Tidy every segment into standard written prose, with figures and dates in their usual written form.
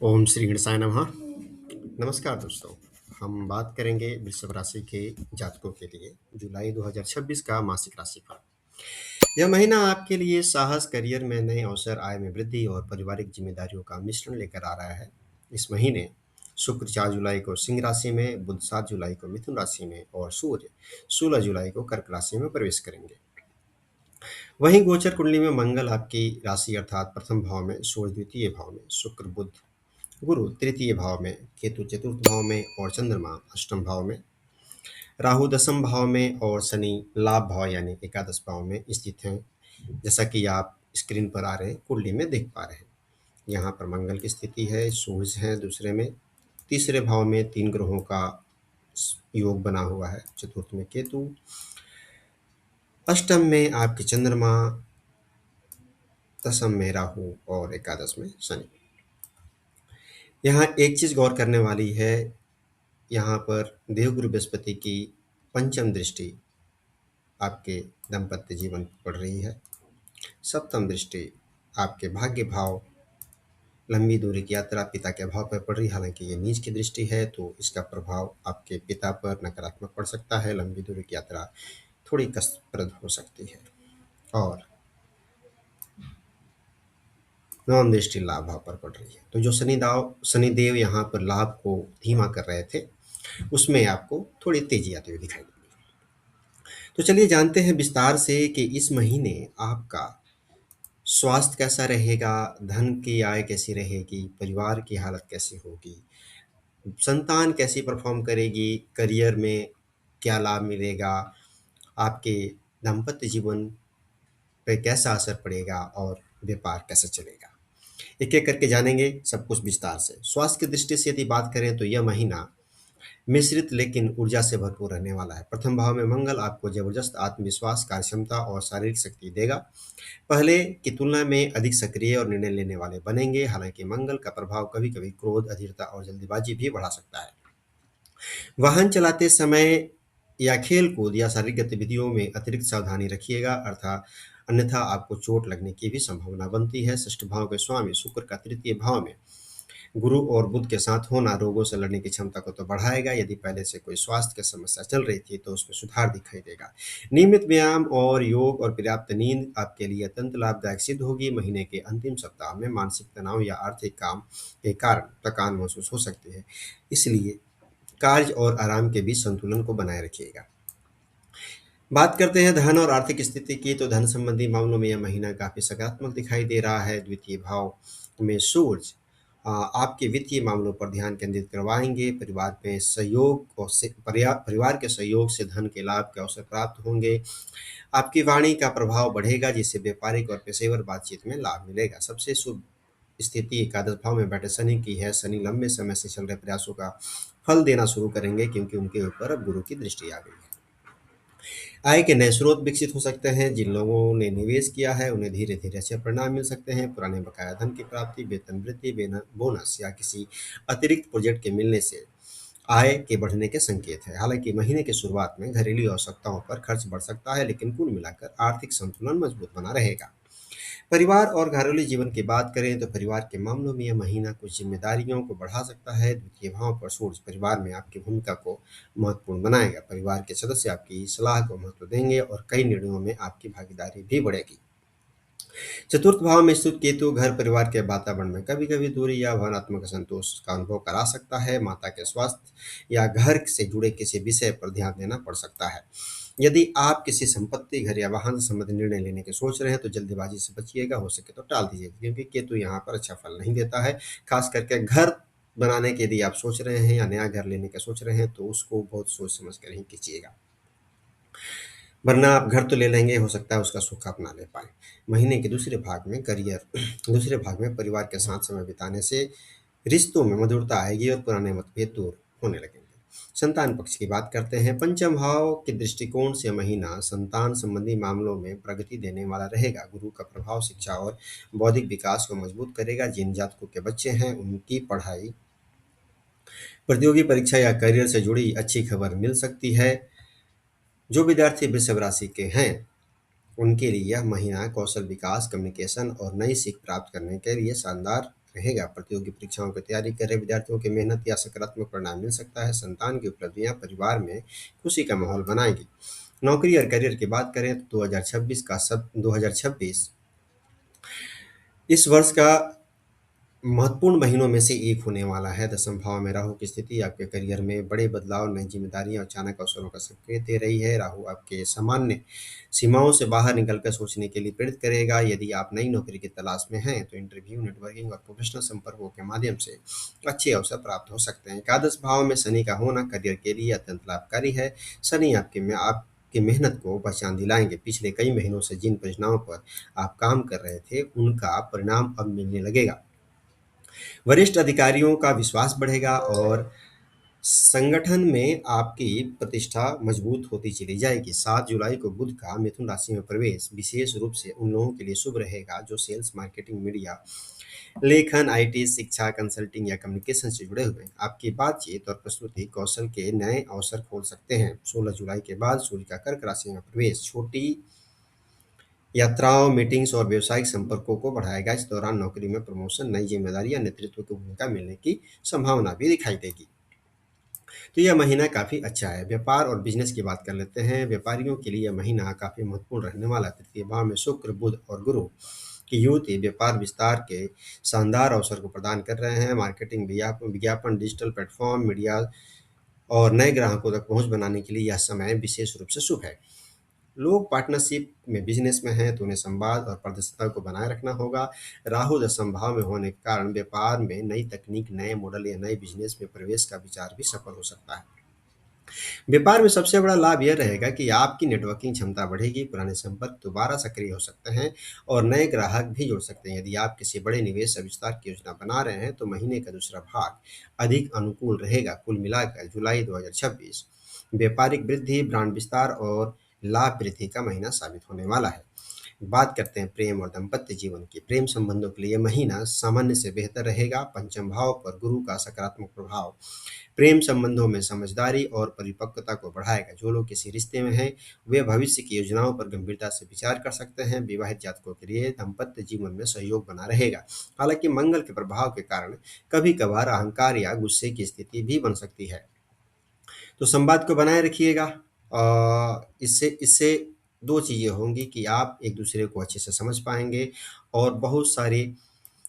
ओम श्री गणेशाय नमः। नमस्कार दोस्तों, हम बात करेंगे वृषभ राशि के जातकों के लिए जुलाई 2026 का मासिक राशिफल। यह महीना आपके लिए साहस, करियर में नए अवसर, आय में वृद्धि और पारिवारिक जिम्मेदारियों का मिश्रण लेकर आ रहा है। इस महीने शुक्र 4 जुलाई को सिंह राशि में, बुध 7 जुलाई को मिथुन राशि में और सूर्य 16 जुलाई को कर्क राशि में प्रवेश करेंगे। वहीं गोचर कुंडली में मंगल आपकी राशि अर्थात प्रथम भाव में, सूर्य द्वितीय भाव में, शुक्र बुध गुरु तृतीय भाव में, केतु चतुर्थ भाव में और चंद्रमा अष्टम भाव में, राहु दसम भाव में और शनि लाभ भाव यानी एकादश भाव में स्थित हैं। जैसा कि आप स्क्रीन पर आ रहे कुंडली में देख पा रहे हैं। यहाँ पर मंगल की स्थिति है, सूर्य है दूसरे में, तीसरे भाव में तीन ग्रहों का योग बना हुआ है, चतुर्थ में केतु, अष्टम में आपके चंद्रमा, दसम में राहु और एकादश में शनि। यहाँ एक चीज गौर करने वाली है, यहाँ पर देवगुरु बृहस्पति की पंचम दृष्टि आपके दाम्पत्य जीवन पर पड़ रही है। सप्तम दृष्टि आपके भाग्य भाव, लंबी दूरी की यात्रा पिता के भाव पर पड़ रही है। हालांकि ये नीच की दृष्टि है तो इसका प्रभाव आपके पिता पर नकारात्मक पड़ सकता है। लंबी दूरी की यात्रा थोड़ी कष्टप्रद हो सकती है। और नवम दृष्टि लाभ भाव पर पड़ रही है, तो जो शनिदेव यहाँ पर लाभ को धीमा कर रहे थे, उसमें आपको थोड़ी तेजी आती हुई दिखाई देगी। तो चलिए जानते हैं विस्तार से कि इस महीने आपका स्वास्थ्य कैसा रहेगा, धन की आय कैसी रहेगी, परिवार की हालत कैसी होगी, संतान कैसी परफॉर्म करेगी, करियर में क्या लाभ मिलेगा, आपके दाम्पत्य जीवन पे कैसा असर पड़ेगा और व्यापार कैसे चलेगा। एक एक करके जानेंगे सब कुछ विस्तार से। स्वास्थ्य की दृष्टि से यदि बात करें तो यह महीना मिश्रित लेकिन ऊर्जा से भरपूर रहने वाला है। प्रथम भाव में मंगल आपको जबरदस्त आत्मविश्वास, कार्यक्षमता और शारीरिक शक्ति देगा। पहले की तुलना में अधिक सक्रिय और निर्णय लेने वाले बनेंगे। हालांकि मंगल का प्रभाव कभी-कभी क्रोध, अधीरता और जल्दीबाजी भी बढ़ा सकता है। वाहन चलाते समय या खेल-कूद या शारीरिक गतिविधियों में अतिरिक्त सावधानी रखिएगा, अर्थात अन्यथा आपको चोट लगने की भी संभावना बनती है। षष्ठ भाव के स्वामी शुक्र का तृतीय भाव में गुरु और बुध के साथ होना रोगों से लड़ने की क्षमता को तो बढ़ाएगा। यदि पहले से कोई स्वास्थ्य की समस्या चल रही थी तो उसमें सुधार दिखाई देगा। नियमित व्यायाम और योग और पर्याप्त नींद आपके लिए अत्यंत लाभदायक सिद्ध होगी। महीने के अंतिम सप्ताह में मानसिक तनाव या आर्थिक काम के कारण थकान महसूस हो सकती है, इसलिए कार्य और आराम के बीच संतुलन को बनाए रखिएगा। बात करते हैं धन और आर्थिक स्थिति की, तो धन संबंधी मामलों में यह महीना काफी सकारात्मक दिखाई दे रहा है। द्वितीय भाव में सूर्य आपके वित्तीय मामलों पर ध्यान केंद्रित करवाएंगे। परिवार में सहयोग और परिवार के सहयोग से धन के लाभ के अवसर प्राप्त होंगे। आपकी वाणी का प्रभाव बढ़ेगा जिससे व्यापारिक और पेशेवर बातचीत में लाभ मिलेगा। सबसे शुभ स्थिति एकादश भाव में बैठे शनि की है। शनि लंबे समय से चल रहे प्रयासों का फल देना शुरू करेंगे क्योंकि उनके ऊपर अब गुरु की दृष्टि आ गई है। आय के नए स्रोत विकसित हो सकते हैं। जिन लोगों ने निवेश किया है उन्हें धीरे धीरे अच्छे परिणाम मिल सकते हैं। पुराने बकाया धन की प्राप्ति, वेतन वृद्धि, बोनस या किसी अतिरिक्त प्रोजेक्ट के मिलने से आय के बढ़ने के संकेत है। हालांकि महीने की शुरुआत में घरेलू आवश्यकताओं पर खर्च बढ़ सकता है, लेकिन कुल मिलाकर आर्थिक संतुलन मजबूत बना रहेगा। परिवार और घरेलू जीवन की बात करें तो परिवार के मामलों में यह महीना कुछ जिम्मेदारियों को बढ़ा सकता है। द्वितीय भाव पर सूर्य परिवार में आपकी भूमिका को महत्वपूर्ण बनाएगा। परिवार के सदस्य आपकी सलाह को महत्व देंगे और कई निर्णयों में आपकी भागीदारी भी बढ़ेगी। चतुर्थ भाव में स्थित केतु घर परिवार के वातावरण में कभी कभी दूरी या भावनात्मक असंतोष का अनुभव करा सकता है। माता के स्वास्थ्य या घर से जुड़े किसी विषय पर ध्यान देना पड़ सकता है। यदि आप किसी संपत्ति, घर या वाहन से संबंधित निर्णय लेने की सोच रहे हैं तो जल्दबाजी से बचिएगा, हो सके तो टाल दीजिएगा क्योंकि केतु यहाँ पर अच्छा फल नहीं देता है। खास करके घर बनाने के यदि आप सोच रहे हैं या नया घर लेने का सोच रहे हैं तो उसको बहुत सोच समझ कर ही कीजिएगा, वरना आप घर तो ले लेंगे, हो सकता है उसका सुख आप ना ले पाएँ। महीने के दूसरे भाग में करियर दूसरे भाग में परिवार के साथ समय बिताने से रिश्तों में मधुरता आएगी और पुराने मतभेद दूर होने लगेंगे। संतान पक्ष की बात करते हैं। पंचम भाव के दृष्टिकोण से महीना संतान संबंधी मामलों में प्रगति देने वाला रहेगा। गुरु का प्रभाव शिक्षा और बौद्धिक विकास को मजबूत करेगा। जिन जातकों के बच्चे हैं उनकी पढ़ाई, प्रतियोगी परीक्षा या करियर से जुड़ी अच्छी खबर मिल सकती है। जो विद्यार्थी वृषभ राशि के हैं उनके लिए यह महीना कौशल विकास, कम्युनिकेशन और नई सीख प्राप्त करने के लिए शानदार रहेगा। प्रतियोगी परीक्षाओं की तैयारी कर रहे विद्यार्थियों की मेहनत या सकारात्मक परिणाम मिल सकता है। संतान की उपलब्धियां परिवार में खुशी का माहौल बनाएगी। नौकरी और करियर की बात करें तो 2026 इस वर्ष का महत्वपूर्ण महीनों में से एक होने वाला है। दसम भाव में राहु की स्थिति आपके करियर में बड़े बदलाव, नई जिम्मेदारियां और अचानक अवसरों का संकेत दे रही है। राहु आपके सामान्य सीमाओं से बाहर निकलकर सोचने के लिए प्रेरित करेगा। यदि आप नई नौकरी की तलाश में हैं तो इंटरव्यू, नेटवर्किंग और प्रोफेशनल संपर्कों के माध्यम से अच्छे अवसर प्राप्त हो सकते हैं। एकादश भाव में शनि का होना करियर के लिए अत्यंत लाभकारी है। शनि आपकी मेहनत को पहचान दिलाएंगे। पिछले कई महीनों से जिन परियोजनाओं पर आप काम कर रहे थे उनका परिणाम अब मिलने लगेगा। वरिष्ठ अधिकारियों का विश्वास बढ़ेगा और संगठन में आपकी प्रतिष्ठा मजबूत होती चली जाएगी। 7 जुलाई को बुध का मिथुन राशि में प्रवेश विशेष रूप से उन लोगों के लिए शुभ रहेगा जो सेल्स, मार्केटिंग, मीडिया, लेखन, आईटी, शिक्षा, कंसल्टिंग या कम्युनिकेशन से जुड़े हुए हैं। आपकी बातचीत और प्रस्तुति कौशल के नए अवसर खोल सकते हैं। 16 जुलाई के बाद सूर्य का कर्क राशि में प्रवेश छोटी यात्राओं, मीटिंग्स और व्यावसायिक संपर्कों को बढ़ाएगा। इस दौरान नौकरी में प्रमोशन, नई जिम्मेदारी या नेतृत्व की भूमिका मिलने की संभावना भी दिखाई देगी। तो यह महीना काफ़ी अच्छा है। व्यापार और बिजनेस की बात कर लेते हैं। व्यापारियों के लिए यह महीना काफ़ी महत्वपूर्ण रहने वाला है। तृतीय भाव में शुक्र, बुध और गुरु की युति व्यापार विस्तार के शानदार अवसर को प्रदान कर रहे हैं। मार्केटिंग, विज्ञापन, डिजिटल प्लेटफॉर्म, मीडिया और नए ग्राहकों तक पहुंच बनाने के लिए यह समय विशेष रूप से शुभ है। लोग पार्टनरशिप में बिजनेस में हैं तो उन्हें संवाद और पारदर्शिता को बनाए रखना होगा। राहु दशम भाव में होने के कारण व्यापार में नई तकनीक, नए मॉडल या नए बिजनेस में प्रवेश का विचार भी सफल हो सकता है। व्यापार में सबसे बड़ा लाभ यह रहेगा कि आपकी नेटवर्किंग क्षमता बढ़ेगी, पुराने संपर्क दोबारा सक्रिय हो सकते हैं और नए ग्राहक भी जुड़ सकते हैं। यदि आप किसी बड़े निवेश या विस्तार की योजना बना रहे हैं तो महीने का दूसरा भाग अधिक अनुकूल रहेगा। कुल मिलाकर जुलाई 2026 व्यापारिक वृद्धि, ब्रांड विस्तार और लाभ वृद्धि का महीना साबित होने वाला है। बात करते हैं प्रेम और दाम्पत्य जीवन की। प्रेम संबंधों के लिए यह महीना सामान्य से बेहतर रहेगा। पंचम भाव पर गुरु का सकारात्मक प्रभाव प्रेम संबंधों में समझदारी और परिपक्वता को बढ़ाएगा। जो लोग किसी रिश्ते में हैं वे भविष्य की योजनाओं पर गंभीरता से विचार कर सकते हैं। विवाहित जातकों के लिए दाम्पत्य जीवन में सहयोग बना रहेगा। हालांकि मंगल के प्रभाव के कारण कभी कभार अहंकार या गुस्से की स्थिति भी बन सकती है, तो संवाद को बनाए रखिएगा। इससे इससे दो चीज़ें होंगी कि आप एक दूसरे को अच्छे से समझ पाएंगे और बहुत सारी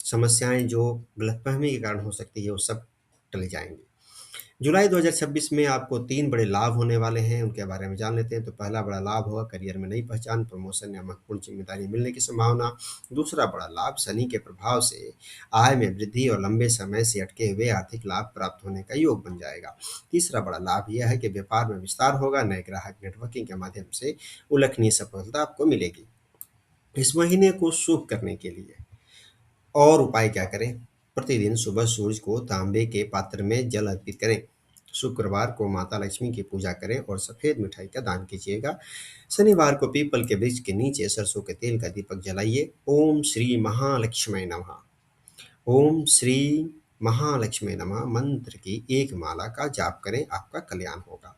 समस्याएं जो गलतफहमी के कारण हो सकती है वो सब टल जाएंगी। जुलाई 2026 में आपको 3 बड़े लाभ होने वाले हैं, उनके बारे में जान लेते हैं। तो पहला बड़ा लाभ होगा करियर में नई पहचान, प्रमोशन या महत्वपूर्ण जिम्मेदारी मिलने की संभावना। दूसरा बड़ा लाभ शनि के प्रभाव से आय में वृद्धि और लंबे समय से अटके हुए आर्थिक लाभ प्राप्त होने का योग बन जाएगा। तीसरा बड़ा लाभ यह है कि व्यापार में विस्तार होगा, नए ग्राहक नेटवर्किंग के माध्यम से उल्लेखनीय सफलता आपको मिलेगी। इस महीने को शुभ करने के लिए और उपाय क्या करें? प्रतिदिन सुबह सूर्य को तांबे के पात्र में जल अर्पित करें। शुक्रवार को माता लक्ष्मी की पूजा करें और सफ़ेद मिठाई का दान कीजिएगा। शनिवार को पीपल के वृक्ष के नीचे सरसों के तेल का दीपक जलाइए। ओम श्री महालक्ष्मी नमः। ओम श्री महालक्ष्मी नमः मंत्र की एक माला का जाप करें, आपका कल्याण होगा।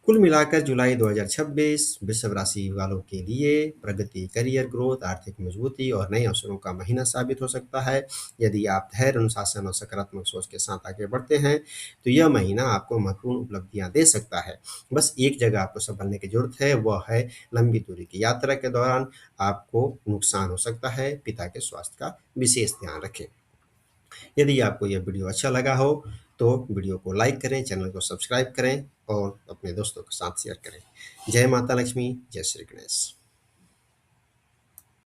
कुल मिलाकर जुलाई 2026 वृषभ राशि वालों के लिए प्रगति, करियर ग्रोथ, आर्थिक मजबूती और नए अवसरों का महीना साबित हो सकता है। यदि आप धैर्य, अनुशासन और सकारात्मक सोच के साथ आगे बढ़ते हैं तो यह महीना आपको महत्वपूर्ण उपलब्धियां दे सकता है। बस एक जगह आपको संभलने की जरूरत है, वह है लंबी दूरी की यात्रा के दौरान आपको नुकसान हो सकता है। पिता के स्वास्थ्य का विशेष ध्यान रखें। यदि आपको यह वीडियो अच्छा लगा हो तो वीडियो को लाइक करें, चैनल को सब्सक्राइब करें और अपने दोस्तों के साथ शेयर करें। जय माता लक्ष्मी, जय श्री गणेश।